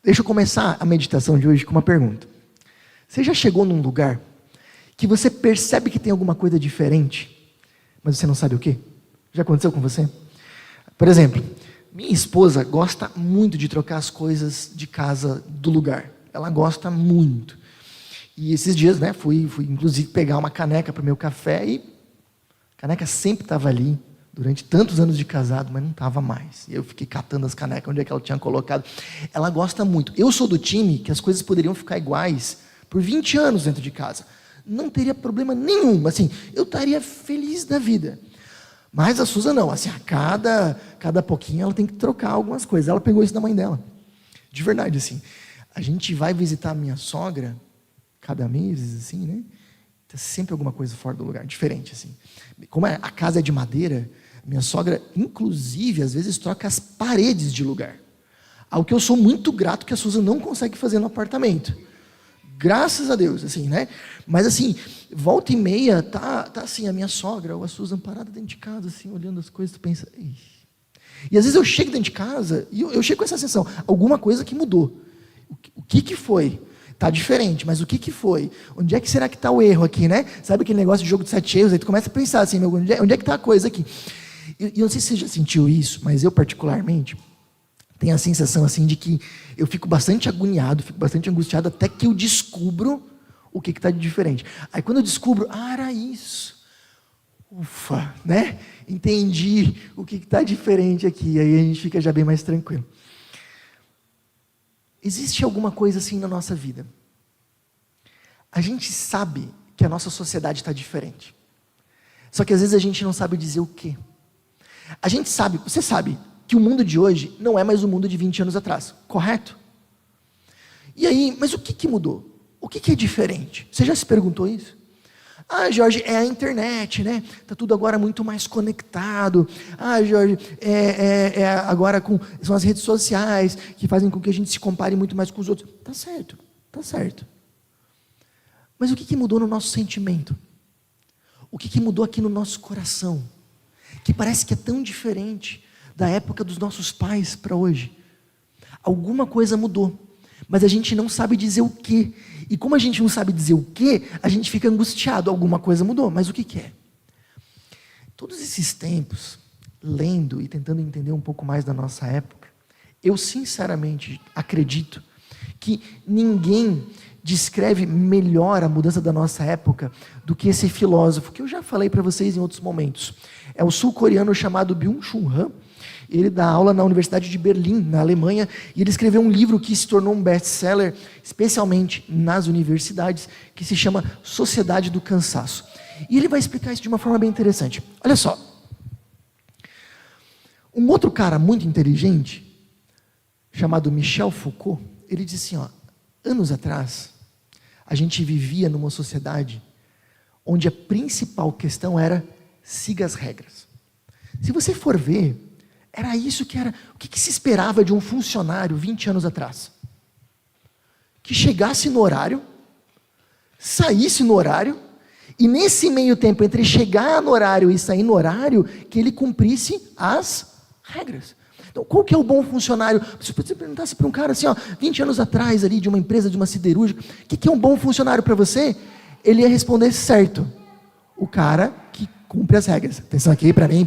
Deixa eu começar a meditação de hoje com uma pergunta. Você já chegou num lugar que você percebe que tem alguma coisa diferente, mas você não sabe o quê? Já aconteceu com você? Por exemplo, minha esposa gosta muito de trocar as coisas de casa do lugar. Ela gosta muito. E esses dias, fui inclusive pegar uma caneca para o meu café e a caneca sempre estava ali, durante tantos anos de casado, mas não estava mais. E eu fiquei catando as canecas, onde é que ela tinha colocado. Ela gosta muito. Eu sou do time que as coisas poderiam ficar iguais por 20 anos dentro de casa. Não teria problema nenhum, assim, eu estaria feliz da vida. Mas a Susan não, assim, a cada pouquinho ela tem que trocar algumas coisas. Ela pegou isso da mãe dela. De verdade, assim. A gente vai visitar a minha sogra cada mês, assim, né? Tem sempre alguma coisa fora do lugar, diferente, assim. Como a casa é de madeira, minha sogra, inclusive, às vezes troca as paredes de lugar. Ao que eu sou muito grato que a Susan não consegue fazer no apartamento. Graças a Deus, assim, né? Mas assim, volta e meia, tá assim, a minha sogra ou a Susan parada dentro de casa, assim, olhando as coisas, tu pensa... Ih. E às vezes eu chego dentro de casa e eu chego com essa sensação, alguma coisa que mudou. O que foi? Tá diferente, mas o que foi? Onde é que será que está o erro aqui, né? Sabe aquele negócio de jogo de 7 erros? Aí tu começa a pensar assim, onde é que está a coisa aqui? E eu não sei se você já sentiu isso, mas eu particularmente tenho a sensação assim de que eu fico bastante agoniado, fico bastante angustiado até que eu descubro o que está de diferente. Aí quando eu descubro, era isso. Ufa, né? Entendi o que está diferente aqui. Aí a gente fica já bem mais tranquilo. Existe alguma coisa assim na nossa vida. A gente sabe que a nossa sociedade está diferente. Só que às vezes a gente não sabe dizer o quê. A gente sabe, você sabe, que o mundo de hoje não é mais o mundo de 20 anos atrás, correto? E aí, mas o que mudou? O que é diferente? Você já se perguntou isso? Ah, Jorge, é a internet, né? Está tudo agora muito mais conectado. Ah, Jorge, agora são as redes sociais que fazem com que a gente se compare muito mais com os outros. Tá certo, tá certo. Mas o que mudou no nosso sentimento? O que mudou aqui no nosso coração? Que parece que é tão diferente da época dos nossos pais para hoje. Alguma coisa mudou, mas a gente não sabe dizer o quê. E como a gente não sabe dizer o quê, a gente fica angustiado. Alguma coisa mudou, mas o que é? Todos esses tempos, lendo e tentando entender um pouco mais da nossa época, eu sinceramente acredito que ninguém descreve melhor a mudança da nossa época do que esse filósofo, que eu já falei para vocês em outros momentos. É o sul-coreano chamado Byung-Chul Han. Ele dá aula na Universidade de Berlim, na Alemanha, e ele escreveu um livro que se tornou um best-seller, especialmente nas universidades, que se chama Sociedade do Cansaço. E ele vai explicar isso de uma forma bem interessante. Olha só. Um outro cara muito inteligente, chamado Michel Foucault, ele disse assim, anos atrás, a gente vivia numa sociedade onde a principal questão era siga as regras. Se você for ver, era isso que era. O que se esperava de um funcionário 20 anos atrás? Que chegasse no horário, saísse no horário, e nesse meio tempo, entre chegar no horário e sair no horário, que ele cumprisse as regras. Então, qual que é o bom funcionário? Se você perguntasse para um cara assim, 20 anos atrás, ali, de uma empresa, de uma siderúrgica, o que é um bom funcionário para você? Ele ia responder certo. O cara que cumpre as regras. Atenção aqui, para mim,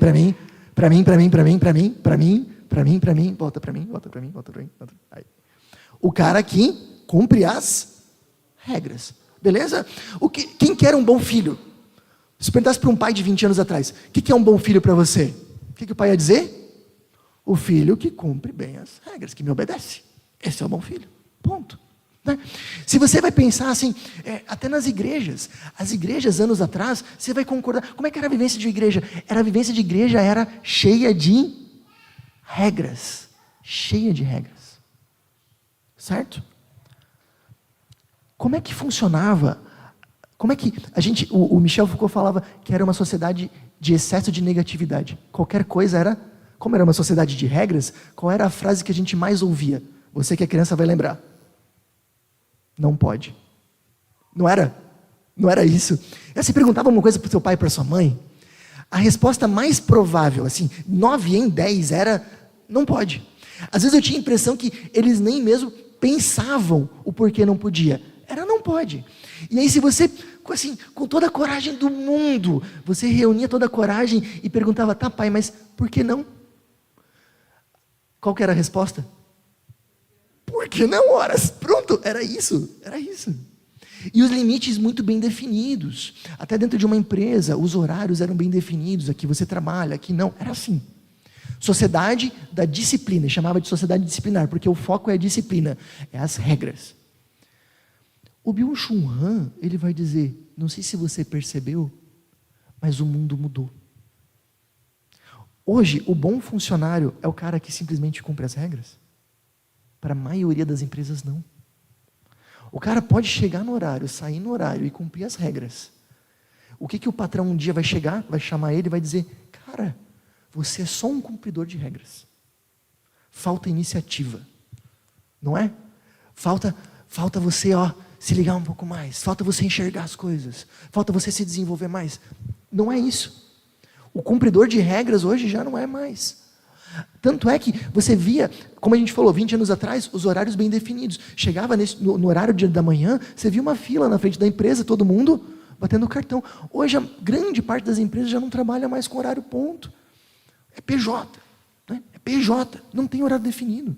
volta para mim. Aí. O cara que cumpre as regras. Beleza? Quem quer um bom filho? Se perguntasse para um pai de 20 anos atrás, o que é um bom filho para você? O que o pai ia dizer? O filho que cumpre bem as regras, que me obedece. Esse é o bom filho. Ponto. Né? Se você vai pensar assim, até nas igrejas, as igrejas anos atrás, você vai concordar, como é que era a vivência de igreja? A vivência de igreja era cheia de regras, certo? Como é que funcionava? Como é que o Michel Foucault falava que era uma sociedade de excesso de negatividade, qualquer coisa era, como era uma sociedade de regras, qual era a frase que a gente mais ouvia? Você que é criança vai lembrar. Não pode. Não era isso. Você perguntava uma coisa para o seu pai e para sua mãe, a resposta mais provável, assim, 9 em 10 era, não pode. Às vezes eu tinha a impressão que eles nem mesmo pensavam o porquê não podia. Era não pode. E aí se você, assim, com toda a coragem do mundo, você reunia toda a coragem e perguntava, tá pai, mas por que não? Qual que era a resposta? Por que não, horas? Pronto, era isso. E os limites muito bem definidos. Até dentro de uma empresa, os horários eram bem definidos. Aqui você trabalha, aqui não. Era assim. Sociedade da disciplina. Chamava de sociedade disciplinar, porque o foco é a disciplina. É as regras. O Byung-Chul Han, ele vai dizer, não sei se você percebeu, mas o mundo mudou. Hoje, o bom funcionário é o cara que simplesmente cumpre as regras. Para a maioria das empresas, não. O cara pode chegar no horário, sair no horário e cumprir as regras. O que o patrão um dia vai chegar, vai chamar ele e vai dizer, cara, você é só um cumpridor de regras. Falta iniciativa. Não é? Falta você, se ligar um pouco mais. Falta você enxergar as coisas. Falta você se desenvolver mais. Não é isso. O cumpridor de regras hoje já não é mais. Tanto é que você via, como a gente falou, 20 anos atrás, os horários bem definidos. Chegava no horário da manhã, você via uma fila na frente da empresa, todo mundo batendo o cartão. Hoje, a grande parte das empresas já não trabalha mais com horário ponto. É PJ. Né? É PJ, não tem horário definido.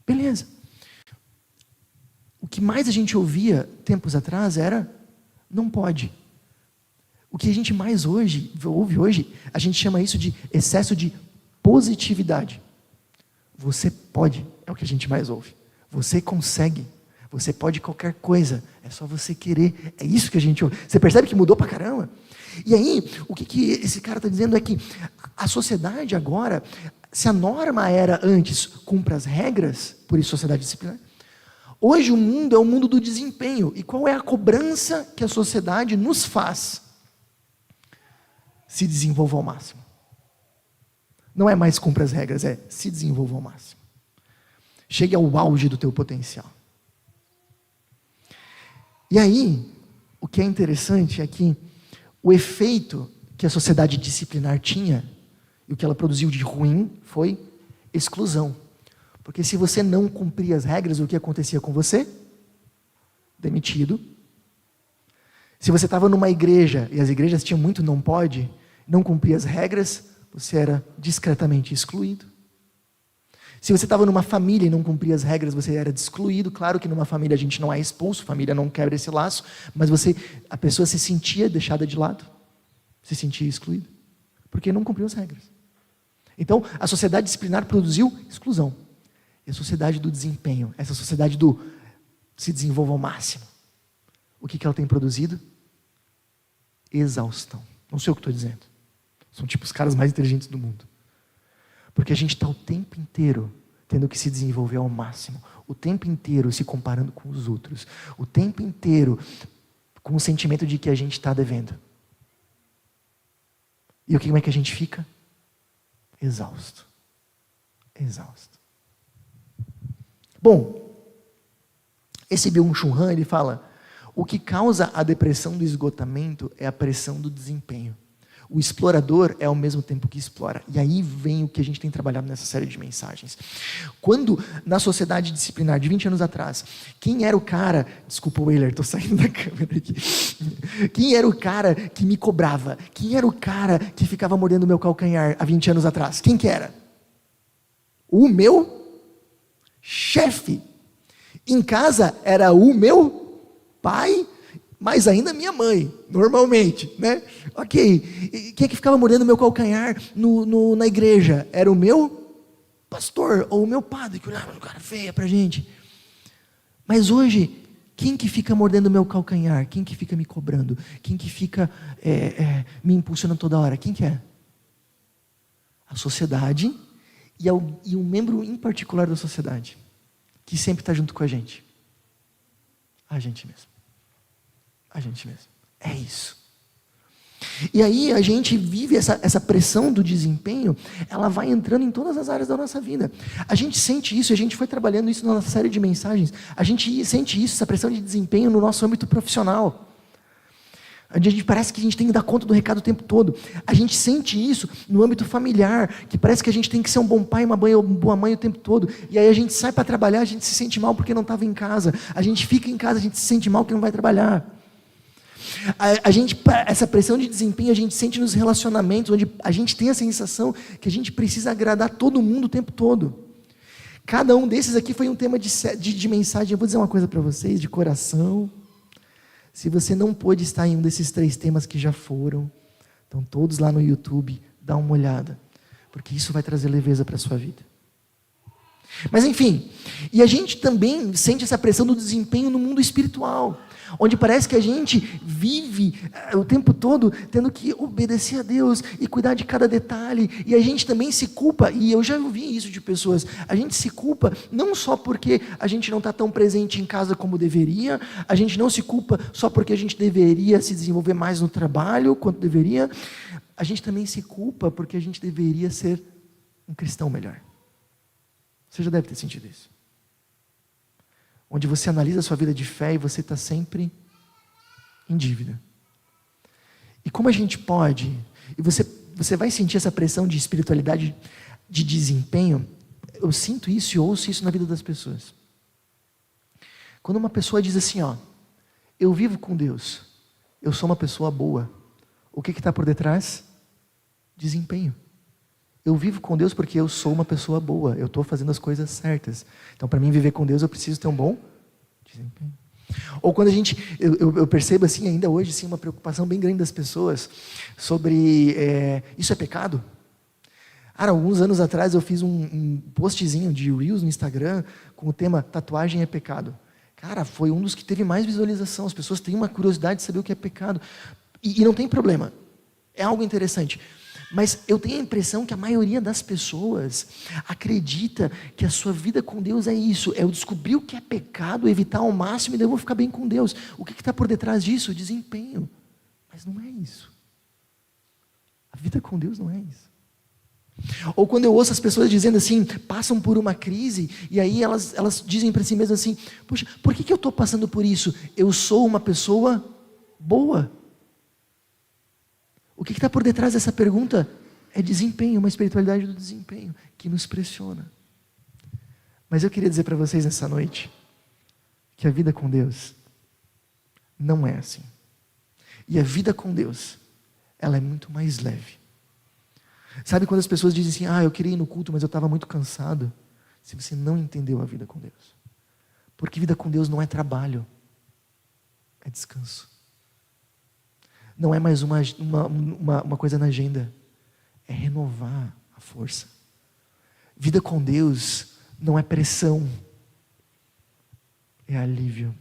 Beleza. O que mais a gente ouvia tempos atrás era, não pode. O que a gente mais ouve hoje, a gente chama isso de excesso de positividade. Você pode, é o que a gente mais ouve. Você consegue, você pode qualquer coisa, é só você querer. É isso que a gente ouve. Você percebe que mudou pra caramba? E aí, o que esse cara está dizendo é que a sociedade agora, se a norma era antes, cumpra as regras, por isso sociedade disciplinar, hoje o mundo é o mundo do desempenho. E qual é a cobrança que a sociedade nos faz? Se desenvolva ao máximo. Não é mais cumpra as regras, é se desenvolva ao máximo. Chegue ao auge do teu potencial. E aí, o que é interessante é que o efeito que a sociedade disciplinar tinha, e o que ela produziu de ruim, foi exclusão. Porque se você não cumpria as regras, o que acontecia com você? Demitido. Se você estava numa igreja, e as igrejas tinham muito não pode, não cumpria as regras, você era discretamente excluído. Se você estava numa família e não cumpria as regras, você era excluído. Claro que numa família a gente não é expulso, família não quebra esse laço, mas a pessoa se sentia deixada de lado, se sentia excluída, porque não cumpriu as regras. Então, a sociedade disciplinar produziu exclusão. E a sociedade do desempenho, essa sociedade do se desenvolva ao máximo, o que ela tem produzido? Exaustão. Não sei o que estou dizendo. São tipo os caras mais inteligentes do mundo. Porque a gente está o tempo inteiro tendo que se desenvolver ao máximo. O tempo inteiro se comparando com os outros. O tempo inteiro com o sentimento de que a gente está devendo. E como é que a gente fica? Exausto. Exausto. Bom, esse Byung-Chul Han, ele fala, o que causa a depressão do esgotamento é a pressão do desempenho. O explorador é ao mesmo tempo que explora. E aí vem o que a gente tem trabalhado nessa série de mensagens. Quando, na sociedade disciplinar de 20 anos atrás, quem era o cara... Desculpa, Weiler, estou saindo da câmera aqui. Quem era o cara que me cobrava? Quem era o cara que ficava mordendo o meu calcanhar há 20 anos atrás? Quem que era? O meu chefe. Em casa era o meu pai, mas ainda minha mãe, normalmente, né? Ok, quem é que ficava mordendo meu calcanhar na igreja? Era o meu pastor, ou o meu padre, que olhava com cara feia pra gente. Mas hoje, quem que fica mordendo meu calcanhar? Quem que fica me cobrando? Quem que fica me impulsionando toda hora? Quem que é? A sociedade e um membro em particular da sociedade, que sempre está junto com a gente. A gente mesmo. A gente mesmo. É isso. E aí a gente vive essa pressão do desempenho, ela vai entrando em todas as áreas da nossa vida. A gente sente isso, a gente foi trabalhando isso na nossa série de mensagens. A gente sente isso, essa pressão de desempenho no nosso âmbito profissional. onde a gente parece que a gente tem que dar conta do recado o tempo todo. A gente sente isso no âmbito familiar, que parece que a gente tem que ser um bom pai, uma boa mãe o tempo todo. E aí a gente sai para trabalhar, a gente se sente mal porque não estava em casa. A gente fica em casa, a gente se sente mal porque não vai trabalhar. Essa pressão de desempenho a gente sente nos relacionamentos, onde a gente tem a sensação que a gente precisa agradar todo mundo o tempo todo. Cada um desses aqui foi um tema de mensagem. Eu vou dizer uma coisa para vocês, de coração. Se você não pôde estar em um desses 3 temas que já foram, estão todos lá no YouTube, dá uma olhada, porque isso vai trazer leveza para a sua vida. Mas enfim, e a gente também sente essa pressão do desempenho no mundo espiritual, onde parece que a gente vive o tempo todo tendo que obedecer a Deus e cuidar de cada detalhe, e a gente também se culpa, e eu já ouvi isso de pessoas, a gente se culpa não só porque a gente não está tão presente em casa como deveria, a gente não se culpa só porque a gente deveria se desenvolver mais no trabalho quanto deveria, a gente também se culpa porque a gente deveria ser um cristão melhor. Você já deve ter sentido isso. Onde você analisa a sua vida de fé e você está sempre em dívida. E como a gente pode, e você vai sentir essa pressão de espiritualidade, de desempenho, eu sinto isso e ouço isso na vida das pessoas. Quando uma pessoa diz assim, eu vivo com Deus, eu sou uma pessoa boa, o que está por detrás? Desempenho. Eu vivo com Deus porque eu sou uma pessoa boa, eu estou fazendo as coisas certas. Então, para mim viver com Deus, eu preciso ter um bom desempenho. Ou quando eu percebo assim, ainda hoje, assim, uma preocupação bem grande das pessoas sobre, isso é pecado? Alguns anos atrás eu fiz um postzinho de Reels no Instagram com o tema tatuagem é pecado. Cara, foi um dos que teve mais visualização, as pessoas têm uma curiosidade de saber o que é pecado. E não tem problema, é algo interessante. Mas eu tenho a impressão que a maioria das pessoas acredita que a sua vida com Deus é isso, é eu descobrir o que é pecado, evitar ao máximo e daí eu vou ficar bem com Deus. O que está por detrás disso? O desempenho. Mas não é isso. A vida com Deus não é isso. Ou quando eu ouço as pessoas dizendo assim, passam por uma crise, e aí elas dizem para si mesmas assim, poxa, por que eu estou passando por isso? Eu sou uma pessoa boa. O que está por detrás dessa pergunta é desempenho, uma espiritualidade do desempenho, que nos pressiona. Mas eu queria dizer para vocês nessa noite, que a vida com Deus não é assim. E a vida com Deus, ela é muito mais leve. Sabe quando as pessoas dizem assim, eu queria ir no culto, mas eu estava muito cansado? Se você não entendeu a vida com Deus. Porque vida com Deus não é trabalho, é descanso. Não é mais uma coisa na agenda, é renovar a força. Vida com Deus não é pressão, é alívio.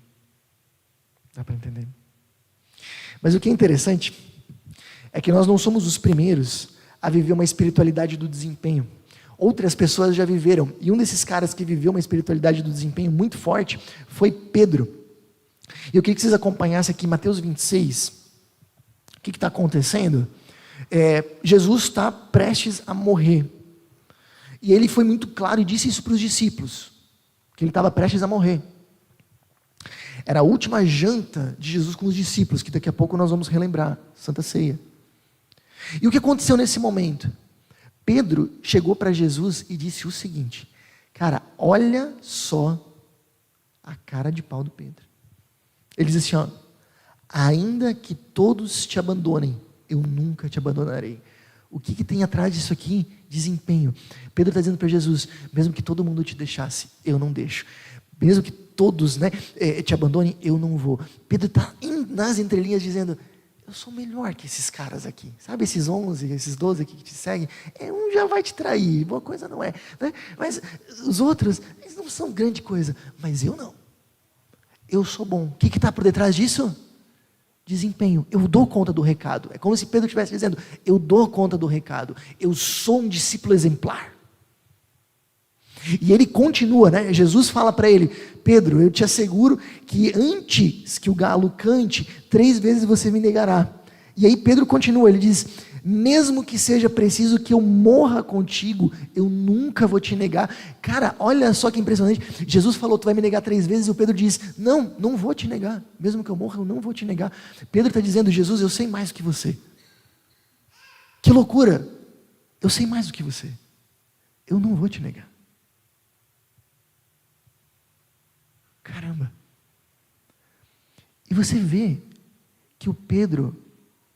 Dá para entender? Mas o que é interessante é que nós não somos os primeiros a viver uma espiritualidade do desempenho. Outras pessoas já viveram, e um desses caras que viveu uma espiritualidade do desempenho muito forte foi Pedro. E eu queria que vocês acompanhassem aqui Mateus 26. O que está acontecendo? Jesus está prestes a morrer. E ele foi muito claro e disse isso para os discípulos, que ele estava prestes a morrer. Era a última janta de Jesus com os discípulos, que daqui a pouco nós vamos relembrar, Santa Ceia. E o que aconteceu nesse momento? Pedro chegou para Jesus e disse o seguinte, cara, olha só a cara de pau do Pedro. Ele diz assim, ainda que todos te abandonem, eu nunca te abandonarei. O que tem atrás disso aqui? Desempenho. Pedro está dizendo para Jesus, mesmo que todo mundo te deixasse, eu não deixo. Mesmo que todos te abandonem, eu não vou. Pedro está nas entrelinhas dizendo, eu sou melhor que esses caras aqui. Sabe esses 11, esses 12 aqui que te seguem? Um já vai te trair, boa coisa não é. Né? Mas os outros, eles não são grande coisa. Mas eu não. Eu sou bom. O que está por detrás disso? Desempenho. Eu dou conta do recado. É como se Pedro estivesse dizendo, eu dou conta do recado. Eu sou um discípulo exemplar. E ele continua, Jesus fala para ele, Pedro, eu te asseguro que antes que o galo cante, 3 vezes você me negará. E aí Pedro continua, ele diz, mesmo que seja preciso que eu morra contigo, eu nunca vou te negar. Cara, olha só que impressionante. Jesus falou, tu vai me negar 3 vezes, e o Pedro diz, não, não vou te negar. Mesmo que eu morra, eu não vou te negar. Pedro está dizendo, Jesus, eu sei mais do que você. Que loucura! Eu sei mais do que você. Eu não vou te negar. Caramba! E você vê que o Pedro,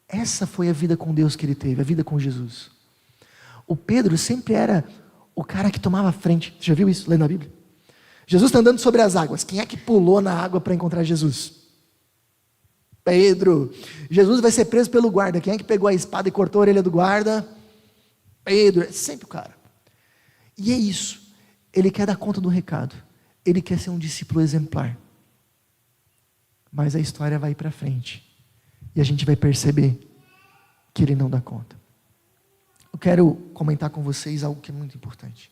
essa foi a vida com Deus que ele teve, a vida com Jesus. O Pedro sempre era o cara que tomava a frente. Você já viu isso lendo a Bíblia? Jesus está andando sobre as águas. Quem é que pulou na água para encontrar Jesus? Pedro. Jesus vai ser preso pelo guarda. Quem é que pegou a espada e cortou a orelha do guarda? Pedro. É sempre o cara. E é isso. Ele quer dar conta do recado. Ele quer ser um discípulo exemplar. Mas a história vai para frente. E a gente vai perceber que ele não dá conta. Eu quero comentar com vocês algo que é muito importante.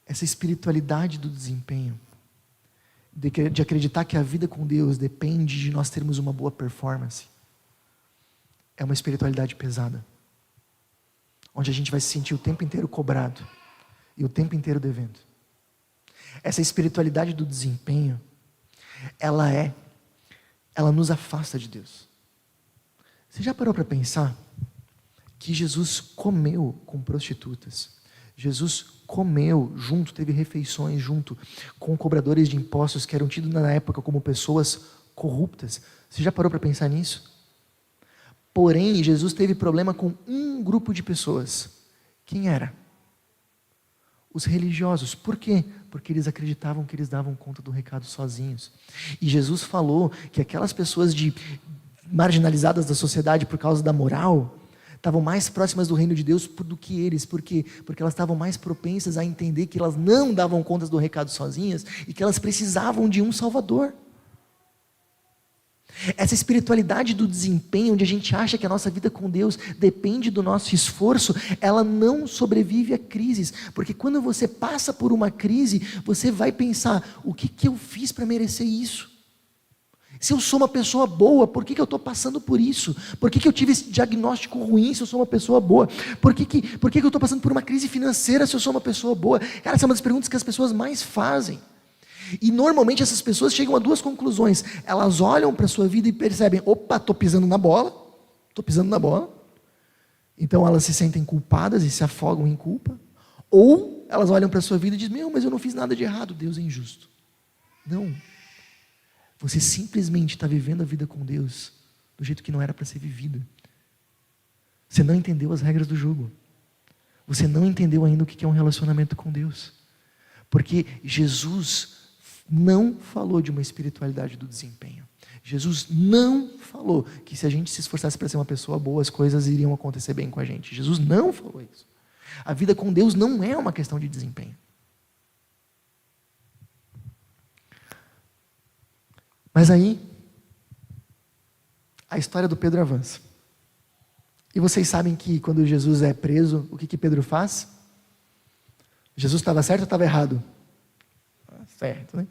Essa espiritualidade do desempenho, de acreditar que a vida com Deus depende de nós termos uma boa performance, é uma espiritualidade pesada. Onde a gente vai se sentir o tempo inteiro cobrado e o tempo inteiro devendo. Essa espiritualidade do desempenho, ela nos afasta de Deus. Você já parou para pensar que Jesus comeu com prostitutas? Jesus comeu junto, teve refeições junto com cobradores de impostos que eram tidos na época como pessoas corruptas. Você já parou para pensar nisso? Porém, Jesus teve problema com um grupo de pessoas. Quem era? Os religiosos. Por quê? Porque eles acreditavam que eles davam conta do recado sozinhos. E Jesus falou que aquelas pessoas marginalizadas da sociedade por causa da moral, estavam mais próximas do reino de Deus do que eles. Por quê? Porque elas estavam mais propensas a entender que elas não davam conta do recado sozinhas e que elas precisavam de um Salvador. Essa espiritualidade do desempenho, onde a gente acha que a nossa vida com Deus depende do nosso esforço, ela não sobrevive a crises, porque quando você passa por uma crise, você vai pensar, o que eu fiz para merecer isso? Se eu sou uma pessoa boa, por que eu estou passando por isso? Por que eu tive esse diagnóstico ruim se eu sou uma pessoa boa? Por que eu estou passando por uma crise financeira se eu sou uma pessoa boa? Cara, essa é uma das perguntas que as pessoas mais fazem. E normalmente essas pessoas chegam a 2 conclusões. Elas olham para a sua vida e percebem, opa, estou pisando na bola. Então elas se sentem culpadas e se afogam em culpa. Ou elas olham para a sua vida e dizem, mas eu não fiz nada de errado, Deus é injusto. Não. Você simplesmente está vivendo a vida com Deus do jeito que não era para ser vivida. Você não entendeu as regras do jogo. Você não entendeu ainda o que é um relacionamento com Deus. Porque Jesus não falou de uma espiritualidade do desempenho. Jesus não falou que se a gente se esforçasse para ser uma pessoa boa, as coisas iriam acontecer bem com a gente. Jesus não falou isso. A vida com Deus não é uma questão de desempenho. Mas aí, a história do Pedro avança. E vocês sabem que quando Jesus é preso, o que Pedro faz? Jesus estava certo ou estava errado? Certo, né?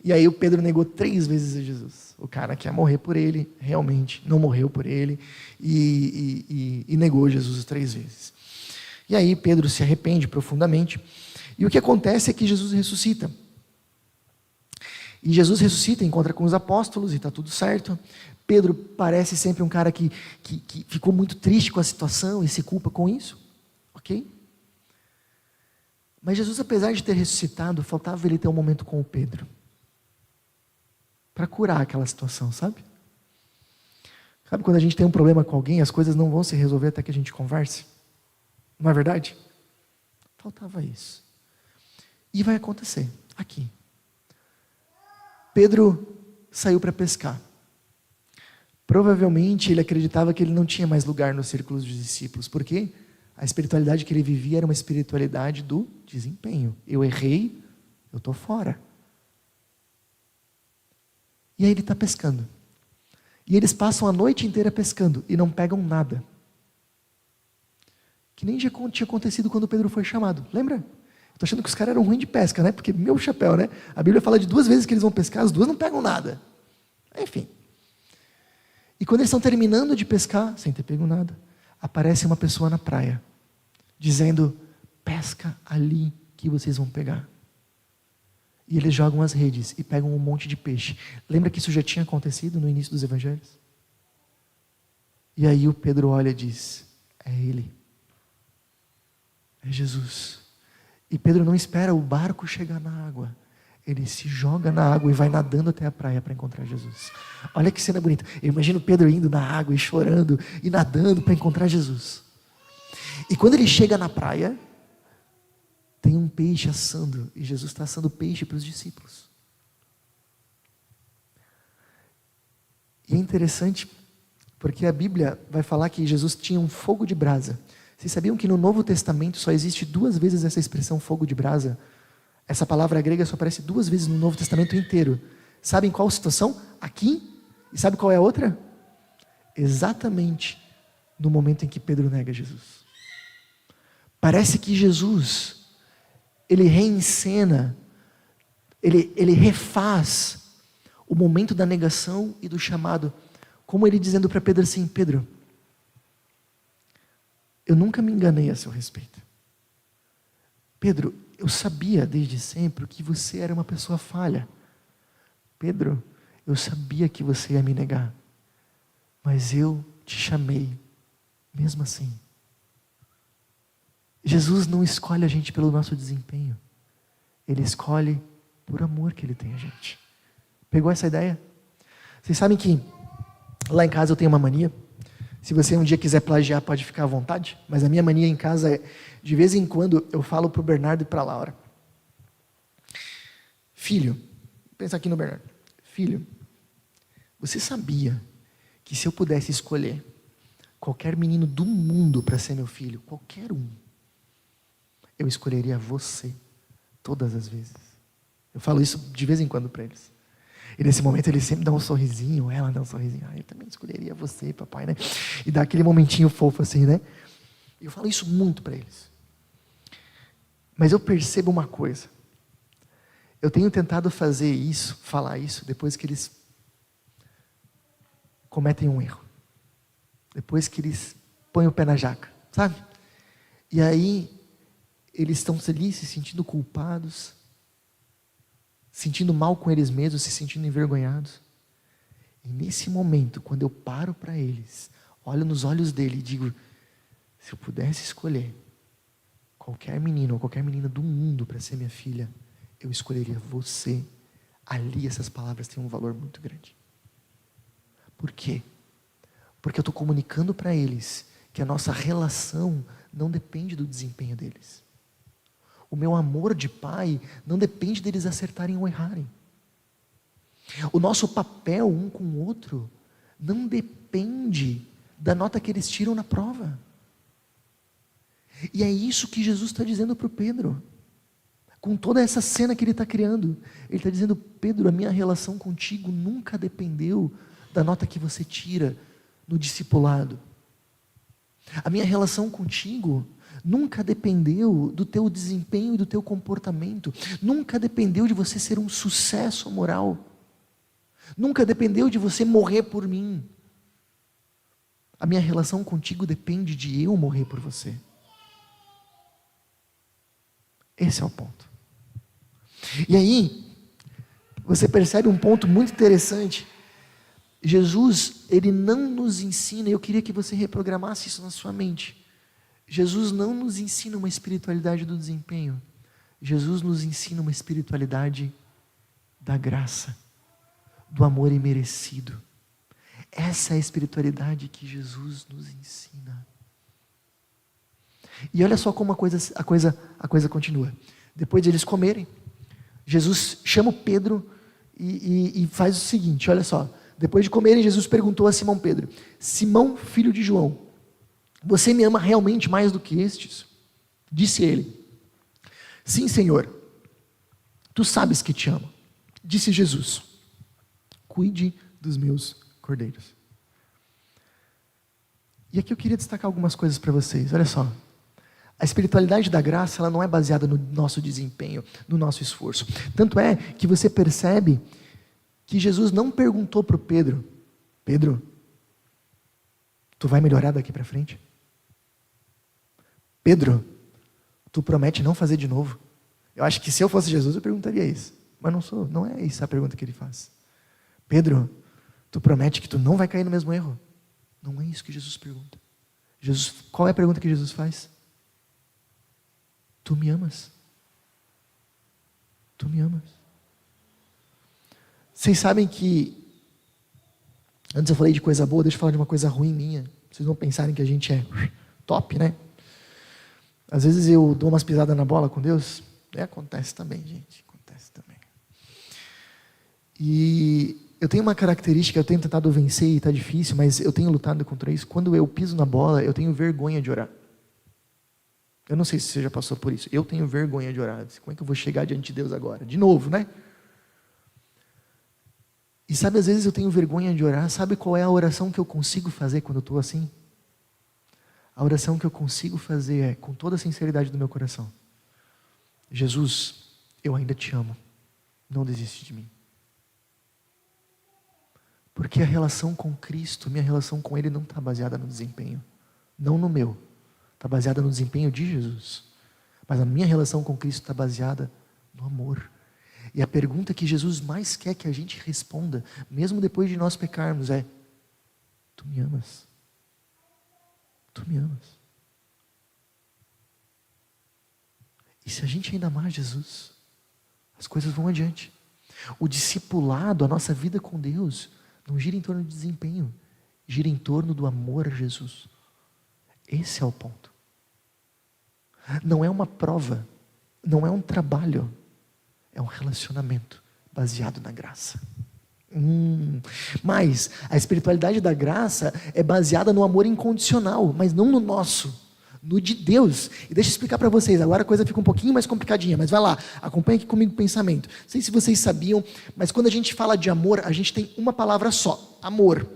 E aí o Pedro negou 3 vezes a Jesus. O cara que ia morrer por ele, realmente não morreu por ele e negou Jesus 3 vezes. E aí Pedro se arrepende profundamente. E o que acontece é que Jesus ressuscita. E Jesus ressuscita, encontra com os apóstolos e está tudo certo. Pedro parece sempre um cara que ficou muito triste com a situação e se culpa com isso. Ok? Mas Jesus, apesar de ter ressuscitado, faltava ele ter um momento com o Pedro. Para curar aquela situação, sabe? Sabe quando a gente tem um problema com alguém, as coisas não vão se resolver até que a gente converse? Não é verdade? Faltava isso. E vai acontecer, aqui. Pedro saiu para pescar. Provavelmente ele acreditava que ele não tinha mais lugar nos círculos dos discípulos. Por quê? A espiritualidade que ele vivia era uma espiritualidade do desempenho. Eu errei, eu estou fora. E aí ele está pescando. E eles passam a noite inteira pescando e não pegam nada. Que nem já tinha acontecido quando Pedro foi chamado. Lembra? Estou achando que os caras eram ruins de pesca, né? Porque meu chapéu, né? A Bíblia fala de 2 vezes que eles vão pescar, as 2 não pegam nada. Enfim. E quando eles estão terminando de pescar, sem ter pego nada, aparece uma pessoa na praia, dizendo: pesca ali que vocês vão pegar. E eles jogam as redes e pegam um monte de peixe. Lembra que isso já tinha acontecido no início dos evangelhos? E aí o Pedro olha e diz: é ele. É Jesus. E Pedro não espera o barco chegar na água. Ele se joga na água e vai nadando até a praia para encontrar Jesus. Olha que cena bonita. Eu imagino Pedro indo na água e chorando e nadando para encontrar Jesus. E quando ele chega na praia, tem um peixe assando. E Jesus está assando peixe para os discípulos. E é interessante, porque a Bíblia vai falar que Jesus tinha um fogo de brasa. Vocês sabiam que no Novo Testamento só existe 2 vezes essa expressão fogo de brasa? Essa palavra grega só aparece 2 vezes no Novo Testamento inteiro. Sabem qual situação? Aqui. E sabe qual é a outra? Exatamente no momento em que Pedro nega Jesus. Parece que Jesus, ele reencena, ele refaz o momento da negação e do chamado, como ele dizendo para Pedro assim: Pedro, eu nunca me enganei a seu respeito. Pedro, eu sabia desde sempre que você era uma pessoa falha. Pedro, eu sabia que você ia me negar, mas eu te chamei, mesmo assim. Jesus não escolhe a gente pelo nosso desempenho. Ele escolhe por amor que Ele tem a gente. Pegou essa ideia? Vocês sabem que lá em casa eu tenho uma mania. Se você um dia quiser plagiar, pode ficar à vontade. Mas a minha mania em casa é, de vez em quando, eu falo para o Bernardo e para a Laura: filho, pensa aqui no Bernardo. Filho, você sabia que se eu pudesse escolher qualquer menino do mundo para ser meu filho, qualquer um, eu escolheria você todas as vezes? Eu falo isso de vez em quando para eles. E nesse momento ele sempre dá um sorrisinho, ela dá um sorrisinho. Eu também escolheria você, papai, né? E dá aquele momentinho fofo assim, né? Eu falo isso muito para eles. Mas eu percebo uma coisa. Eu tenho tentado fazer isso, falar isso, depois que eles cometem um erro. Depois que eles põem o pé na jaca, sabe? E aí, eles estão ali se sentindo culpados, sentindo mal com eles mesmos, se sentindo envergonhados. E nesse momento, quando eu paro para eles, olho nos olhos dele e digo: se eu pudesse escolher qualquer menino ou qualquer menina do mundo para ser minha filha, eu escolheria você. Ali essas palavras têm um valor muito grande. Por quê? Porque eu estou comunicando para eles que a nossa relação não depende do desempenho deles. O meu amor de pai não depende deles acertarem ou errarem. O nosso papel um com o outro não depende da nota que eles tiram na prova. E é isso que Jesus está dizendo para o Pedro. Com toda essa cena que ele está criando. Ele está dizendo: Pedro, a minha relação contigo nunca dependeu da nota que você tira no discipulado. A minha relação contigo nunca dependeu do teu desempenho e do teu comportamento. Nunca dependeu de você ser um sucesso moral. Nunca dependeu de você morrer por mim. A minha relação contigo depende de eu morrer por você. Esse é o ponto. E aí, você percebe um ponto muito interessante. Jesus, ele não nos ensina, eu queria que você reprogramasse isso na sua mente. Jesus não nos ensina uma espiritualidade do desempenho. Jesus nos ensina uma espiritualidade da graça, do amor imerecido. Essa é a espiritualidade que Jesus nos ensina. E olha só como a coisa continua. Depois de eles comerem, Jesus chama o Pedro e faz o seguinte, olha só. Depois de comerem, Jesus perguntou a Simão Pedro: Simão, filho de João, você me ama realmente mais do que estes? Disse ele: sim, Senhor, tu sabes que te amo. Disse Jesus: cuide dos meus cordeiros. E aqui eu queria destacar algumas coisas para vocês, olha só. A espiritualidade da graça, ela não é baseada no nosso desempenho, no nosso esforço. Tanto é que você percebe que Jesus não perguntou para o Pedro: Pedro, tu vai melhorar daqui para frente? Pedro, tu promete não fazer de novo? Eu acho que se eu fosse Jesus, eu perguntaria isso. Mas não é isso a pergunta que ele faz. Pedro, tu promete que tu não vai cair no mesmo erro? Não é isso que Jesus pergunta. Qual é a pergunta que Jesus faz? Tu me amas? Tu me amas? Vocês sabem que, antes eu falei de coisa boa, deixa eu falar de uma coisa ruim minha. Vocês não pensarem que a gente é top, né? Às vezes eu dou umas pisadas na bola com Deus. Acontece também, gente. Acontece também. E eu tenho uma característica, eu tenho tentado vencer e está difícil, mas eu tenho lutado contra isso. Quando eu piso na bola, eu tenho vergonha de orar. Eu não sei se você já passou por isso. Eu tenho vergonha de orar. Como é que eu vou chegar diante de Deus agora? De novo, né? E sabe, às vezes eu tenho vergonha de orar. Sabe qual é a oração que eu consigo fazer quando eu estou assim? A oração que eu consigo fazer é, com toda a sinceridade do meu coração: Jesus, eu ainda te amo. Não desiste de mim. Porque a relação com Cristo, minha relação com Ele não está baseada no desempenho. Não no meu. Está baseada no desempenho de Jesus. Mas a minha relação com Cristo está baseada no amor. E a pergunta que Jesus mais quer que a gente responda, mesmo depois de nós pecarmos, é: tu me amas? Tu me amas? E se a gente ainda amar Jesus, as coisas vão adiante. O discipulado, a nossa vida com Deus, não gira em torno de desempenho, gira em torno do amor a Jesus. Esse é o ponto. Não é uma prova, não é um trabalho, é um relacionamento baseado na graça. Mas a espiritualidade da graça é baseada no amor incondicional, mas não no nosso, no de Deus. E deixa eu explicar para vocês, agora a coisa fica um pouquinho mais complicadinha, mas vai lá, acompanha aqui comigo o pensamento. Não sei se vocês sabiam, mas quando a gente fala de amor, a gente tem uma palavra só: amor.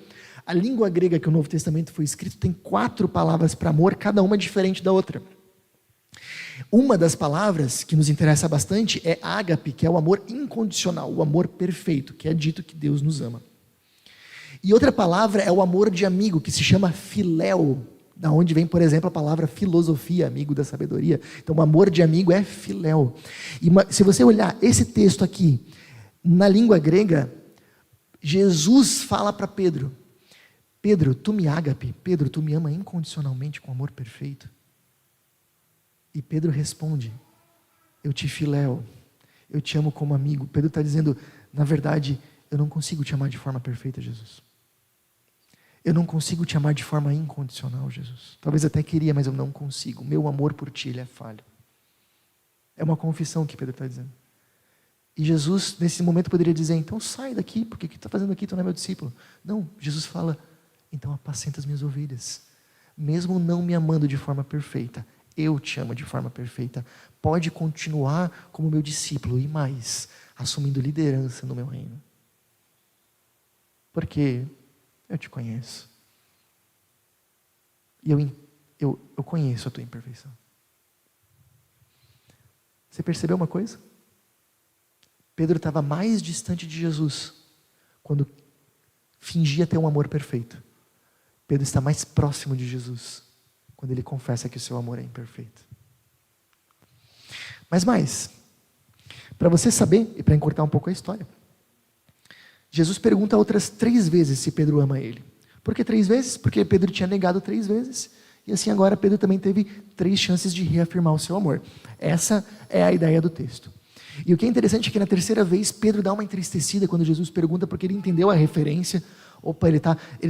A língua grega que o Novo Testamento foi escrito tem 4 palavras para amor, cada uma diferente da outra. Uma das palavras que nos interessa bastante é ágape, que é o amor incondicional, o amor perfeito, que é dito que Deus nos ama. E outra palavra é o amor de amigo, que se chama filéu, da onde vem, por exemplo, a palavra filosofia, amigo da sabedoria. Então, o amor de amigo é filéu. E se você olhar esse texto aqui, na língua grega, Jesus fala para Pedro: Pedro, tu me ágape, Pedro, tu me ama incondicionalmente com amor perfeito. E Pedro responde: eu te filéu, eu te amo como amigo. Pedro está dizendo: na verdade, eu não consigo te amar de forma perfeita, Jesus. Eu não consigo te amar de forma incondicional, Jesus. Talvez até queria, mas eu não consigo. Meu amor por ti, ele é falho. É uma confissão que Pedro está dizendo. E Jesus, nesse momento, poderia dizer: então sai daqui, porque o que está fazendo aqui? Tu não é meu discípulo. Não, Jesus fala: então apacenta as minhas ovelhas. Mesmo não me amando de forma perfeita, eu te amo de forma perfeita. Pode continuar como meu discípulo e mais, assumindo liderança no meu reino. Porque eu te conheço. E eu conheço a tua imperfeição. Você percebeu uma coisa? Pedro estava mais distante de Jesus quando fingia ter um amor perfeito. Pedro está mais próximo de Jesus quando ele confessa que o seu amor é imperfeito. Mas mais, para você saber, e para encurtar um pouco a história, Jesus pergunta outras 3 vezes se Pedro ama ele. Por que 3 vezes? Porque Pedro tinha negado 3 vezes, e assim agora Pedro também teve 3 chances de reafirmar o seu amor. Essa é a ideia do texto. E o que é interessante é que na 3ª vez, Pedro dá uma entristecida quando Jesus pergunta, porque ele entendeu a referência. Opa, ele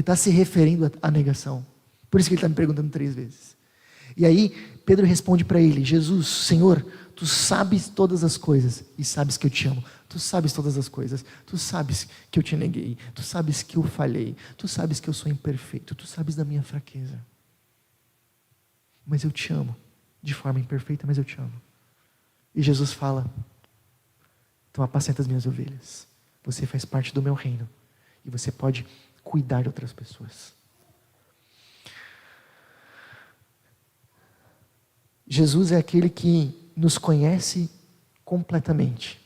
tá se referindo à negação. Por isso que ele está me perguntando 3 vezes. E aí, Pedro responde para ele: Jesus, Senhor, tu sabes todas as coisas e sabes que eu te amo. Tu sabes todas as coisas. Tu sabes que eu te neguei. Tu sabes que eu falhei. Tu sabes que eu sou imperfeito. Tu sabes da minha fraqueza. Mas eu te amo. De forma imperfeita, mas eu te amo. E Jesus fala: então apacenta as minhas ovelhas. Você faz parte do meu reino. E você pode cuidar de outras pessoas. Jesus é aquele que nos conhece completamente.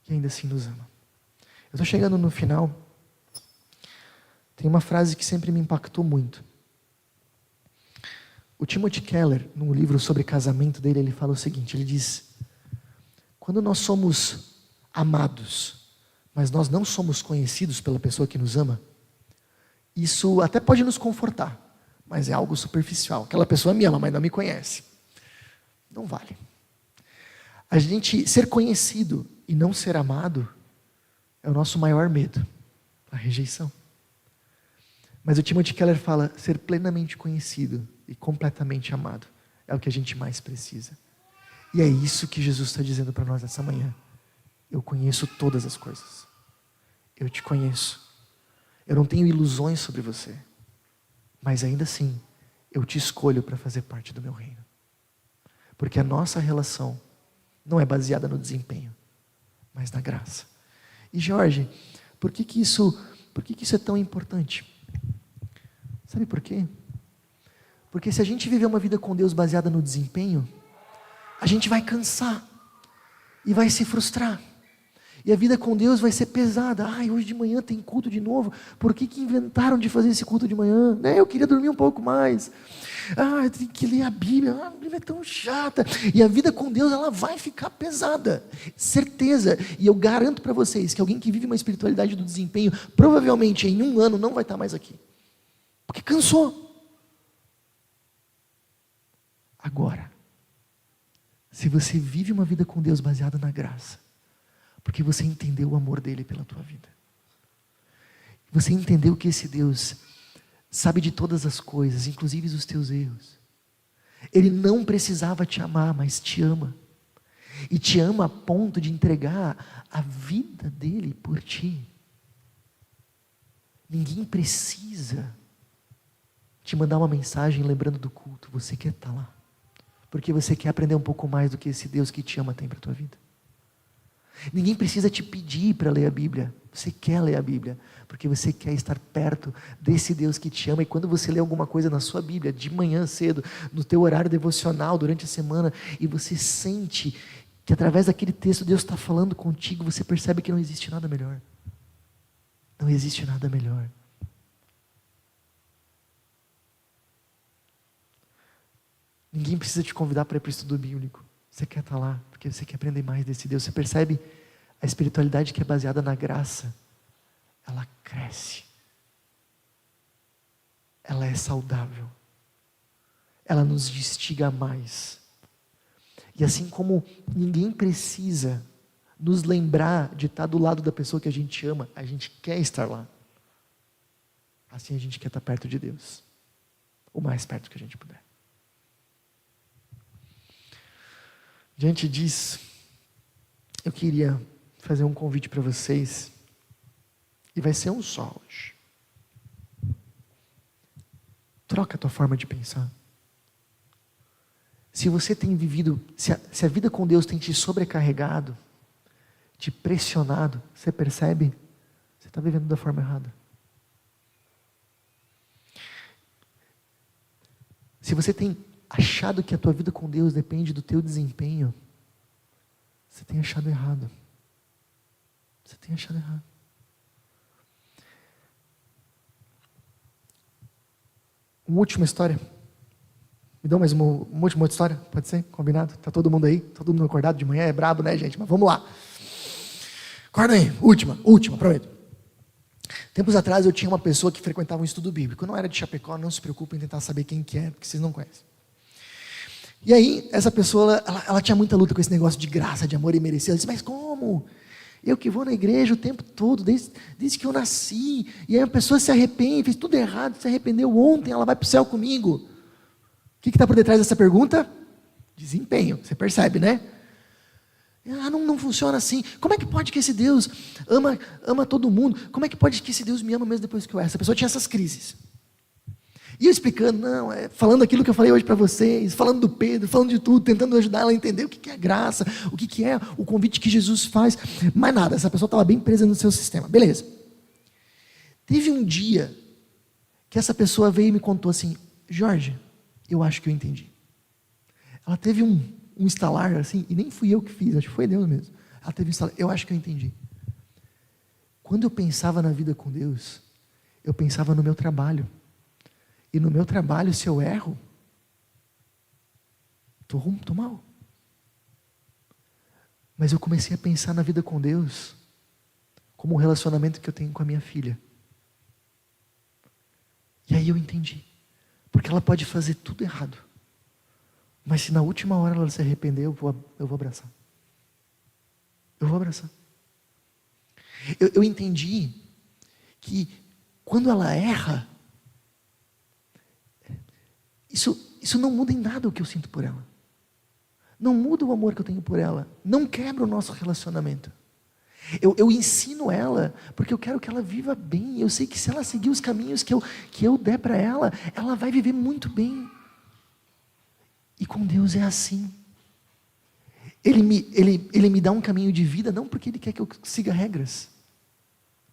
E ainda assim nos ama. Eu estou chegando no final. Tem uma frase que sempre me impactou muito. O Timothy Keller, no livro sobre casamento dele, ele fala o seguinte, ele diz: quando nós somos amados, mas nós não somos conhecidos pela pessoa que nos ama, isso até pode nos confortar, mas é algo superficial. Aquela pessoa me ama, mas não me conhece. Não vale. A gente ser conhecido e não ser amado é o nosso maior medo, a rejeição. Mas o Timothy Keller fala, ser plenamente conhecido e completamente amado é o que a gente mais precisa. E é isso que Jesus está dizendo para nós essa manhã. Eu conheço todas as coisas. Eu te conheço. Eu não tenho ilusões sobre você. Mas ainda assim, eu te escolho para fazer parte do meu reino. Porque a nossa relação não é baseada no desempenho, mas na graça. E Jorge, por que isso é tão importante? Sabe por quê? Porque se a gente viver uma vida com Deus baseada no desempenho, a gente vai cansar e vai se frustrar. E a vida com Deus vai ser pesada. Ai, hoje de manhã tem culto de novo. Por que inventaram de fazer esse culto de manhã? Eu queria dormir um pouco mais. Eu tenho que ler a Bíblia. A Bíblia é tão chata. E a vida com Deus, ela vai ficar pesada. Certeza. E eu garanto para vocês que alguém que vive uma espiritualidade do desempenho, provavelmente em 1 ano não vai estar mais aqui. Porque cansou. Agora, se você vive uma vida com Deus baseada na graça, porque você entendeu o amor dele pela tua vida, você entendeu que esse Deus sabe de todas as coisas, inclusive os teus erros. Ele não precisava te amar, mas te ama. E te ama a ponto de entregar a vida dele por ti. Ninguém precisa te mandar uma mensagem lembrando do culto. Você quer estar lá, porque você quer aprender um pouco mais do que esse Deus que te ama tem para a tua vida. Ninguém precisa te pedir para ler a Bíblia. Você quer ler a Bíblia, porque você quer estar perto desse Deus que te ama. E quando você lê alguma coisa na sua Bíblia, de manhã cedo, no teu horário devocional, durante a semana, e você sente que através daquele texto Deus está falando contigo, você percebe que não existe nada melhor. Não existe nada melhor. Ninguém precisa te convidar para ir para o estudo bíblico. Você quer estar lá, porque você quer aprender mais desse Deus. Você percebe a espiritualidade que é baseada na graça. Ela cresce. Ela é saudável. Ela nos instiga mais. E assim como ninguém precisa nos lembrar de estar do lado da pessoa que a gente ama, a gente quer estar lá. Assim a gente quer estar perto de Deus. O mais perto que a gente puder. Diante disso, eu queria fazer um convite para vocês, e vai ser um só hoje. Troca a tua forma de pensar. Se você tem vivido, se a vida com Deus tem te sobrecarregado, te pressionado, você percebe? Você está vivendo da forma errada. Se você tem achado que a tua vida com Deus depende do teu desempenho, você tem achado errado. Você tem achado errado. Uma última história. Me dão mais uma última história? Pode ser? Combinado? Tá todo mundo aí? Todo mundo acordado de manhã? É brabo, né, gente? Mas vamos lá. Acorda aí. Última, prometo. Tempos atrás eu tinha uma pessoa que frequentava um estudo bíblico. Não era de Chapecó, não se preocupem em tentar saber quem que é, porque vocês não conhecem. E aí, essa pessoa, ela tinha muita luta com esse negócio de graça, de amor e merecer. Ela disse, mas como? Eu que vou na igreja o tempo todo, desde que eu nasci. E aí a pessoa se arrepende, fez tudo errado, se arrependeu ontem, ela vai para o céu comigo. O que está por detrás dessa pergunta? Desempenho, você percebe, né? Não funciona assim. Como é que pode que esse Deus ama todo mundo? Como é que pode que esse Deus me ama mesmo depois que eu erro? Essa pessoa tinha essas crises. E eu explicando, falando aquilo que eu falei hoje para vocês, falando do Pedro, falando de tudo, tentando ajudar ela a entender o que é graça, o que é o convite que Jesus faz. Mas nada, essa pessoa estava bem presa no seu sistema. Beleza. Teve um dia que essa pessoa veio e me contou assim, Jorge, eu acho que eu entendi. Ela teve um estalar assim, e nem fui eu que fiz, acho que foi Deus mesmo. Ela teve um estalar, eu acho que eu entendi. Quando eu pensava na vida com Deus, eu pensava no meu trabalho. E no meu trabalho, se eu erro, tô mal. Mas eu comecei a pensar na vida com Deus como um relacionamento que eu tenho com a minha filha. E aí eu entendi. Porque ela pode fazer tudo errado. Mas se na última hora ela se arrepender, eu vou abraçar. Eu vou abraçar. Eu entendi que quando ela erra, isso não muda em nada o que eu sinto por ela. Não muda o amor que eu tenho por ela. Não quebra o nosso relacionamento. Eu ensino ela, porque eu quero que ela viva bem. Eu sei que se ela seguir os caminhos que eu der para ela, ela vai viver muito bem. E com Deus é assim. Ele me dá um caminho de vida, não porque Ele quer que eu siga regras,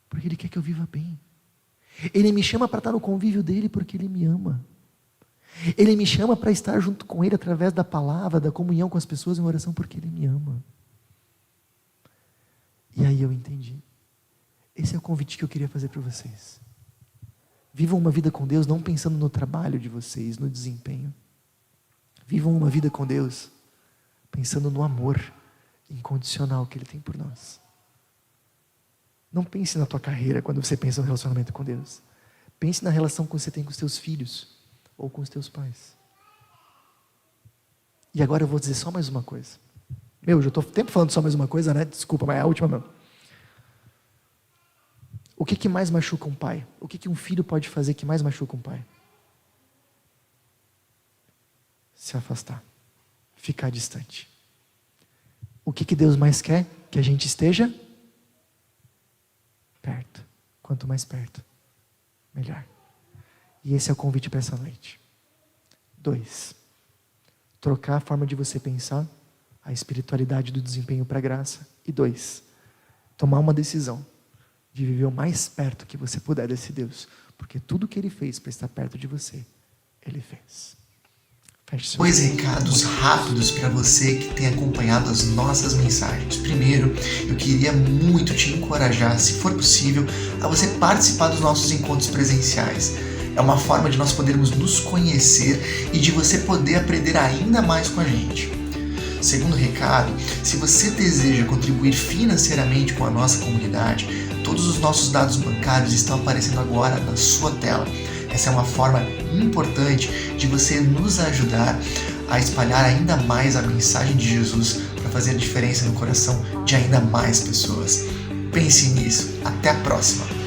porque Ele quer que eu viva bem. Ele me chama para estar no convívio dEle, porque Ele me ama. Ele me chama para estar junto com Ele através da palavra, da comunhão com as pessoas em oração, porque Ele me ama. E aí eu entendi. Esse é o convite que eu queria fazer para vocês. Vivam uma vida com Deus, não pensando no trabalho de vocês, no desempenho. Vivam uma vida com Deus, pensando no amor incondicional que Ele tem por nós. Não pense na tua carreira quando você pensa no relacionamento com Deus. Pense na relação que você tem com os teus filhos ou com os teus pais. E agora eu vou dizer só mais uma coisa. Já estou tempo falando só mais uma coisa, né? Desculpa, mas é a última mesmo. O que mais machuca um pai? O que um filho pode fazer que mais machuca um pai? Se afastar. Ficar distante. O que Deus mais quer? Que a gente esteja perto. Quanto mais perto, melhor. E esse é o convite para essa noite. 2. Trocar a forma de você pensar, a espiritualidade do desempenho para a graça. E 2. Tomar uma decisão de viver o mais perto que você puder desse Deus. Porque tudo que Ele fez para estar perto de você, Ele fez. Dois recados rápidos para você que tem acompanhado as nossas mensagens. Primeiro, eu queria muito te encorajar, se for possível, a você participar dos nossos encontros presenciais. É uma forma de nós podermos nos conhecer e de você poder aprender ainda mais com a gente. Segundo recado, se você deseja contribuir financeiramente com a nossa comunidade, todos os nossos dados bancários estão aparecendo agora na sua tela. Essa é uma forma importante de você nos ajudar a espalhar ainda mais a mensagem de Jesus para fazer a diferença no coração de ainda mais pessoas. Pense nisso. Até a próxima!